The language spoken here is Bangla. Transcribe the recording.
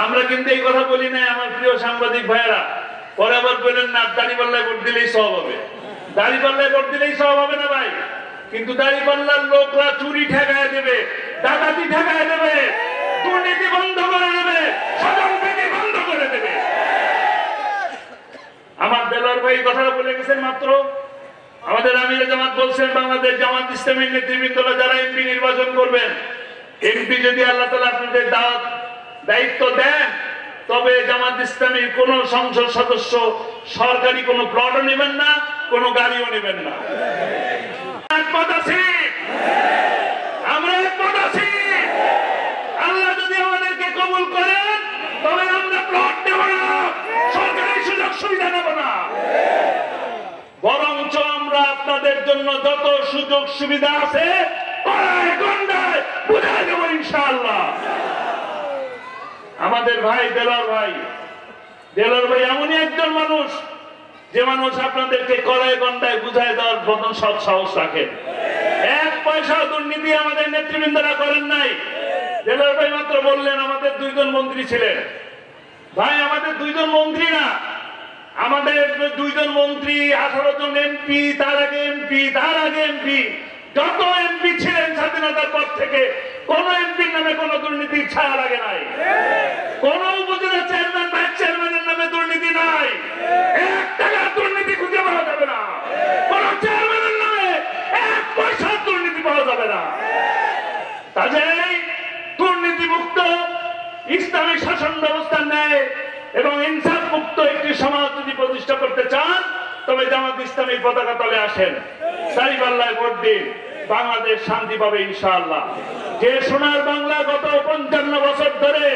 আমরা কিন্তু এই কথা বলি না আমার প্রিয় সাংবাদিক ভাইয়েরা, পরে আবার বলেন না দাঁড়িপাল্লায় ভোট দিলেই সব হবে। দাঁড়িপাল্লায় ভোট দিলেই সব হবে না ভাই, কিন্তু দাঁড়িপাল্লার লোকরা চুরি ঠেকায় দেবে, ডাকাতি ঠেকায় দেবে, দুর্নীতি বন্ধ করে দেবে, স্বজনপ্রীতি বন্ধ করে দেবে। আমার দেলোয়ার ভাই কথাটা বলে গেছেন মাত্র। আমাদের আমিরে জামাত বলছেন বাংলাদেশ জামাত ইসলামীর নেতৃবৃন্দরা যারা এমপি নির্বাচন করবেন, এমপি যদি আল্লাহ তাআলা আপনাদের দায়িত্ব দেন, তবে জামাত ইসলামীর কোন সংসদ সদস্য সরকারি কোনো প্লটও নেবেন না, কোনো গাড়িও নেবেন না। একমত আছি, আমরা একমত আছি। আল্লাহ যদি আমাদেরকে কবুল করেন, তবে আমরা প্লট নেব না, সরকারি সুযোগ সুবিধা নেব না, বরঞ্চ আমরা আপনাদের জন্য যত সুযোগ সুবিধা আছে পাড়ায় গন্ডায় বুঝাই দেব ইনশাআল্লাহ। আমাদের ভাই দেলোয়ার ভাই এমনই একজন মানুষ, যে মানুষ আপনাদেরকে কড়াই গন্ডায় বুঝাই দেওয়ার মতন সৎ সাহস রাখেন। এক পয়সা দুর্নীতি আমাদের নেতৃবৃন্দরা করেন নাই। দেলোয়ার ভাই মাত্র বললেন আমাদের 2 জন মন্ত্রী ছিলেন। ভাই আমাদের 2 জন মন্ত্রী না, আমাদের 2 জন মন্ত্রী, 18 জন এমপি, তার আগে এমপি, যত এমপি ছিলেন স্বাধীনতার পর থেকে কোন এমপির নামে কোন দুর্নীতির ছায়া লাগে নাই। কোন উপজেলা চেয়ারম্যান, ভাইস চেয়ারম্যানের নামে দুর্নীতি নাই, 1 টাকার দুর্নীতি খুঁজে পাওয়া যাবে না। কোন চেয়ারম্যানের নামে 1 পয়সার দুর্নীতি পাওয়া যাবে না। কাজেই দুর্নীতি মুক্ত ইসলামী শাসন ব্যবস্থা নেয় এবং ইনসাফ মুক্ত একটি সমাজ যদি প্রতিষ্ঠা করতে চান, তবে জামাত ইসলামীর পতাকা তলে আসেন, দাঁড়িপাল্লায় ভোট দিন, বাংলাদেশ শান্তি পাবে ইনশাআল্লাহ। যে সোনার বাংলা গত 55 বছর ধরে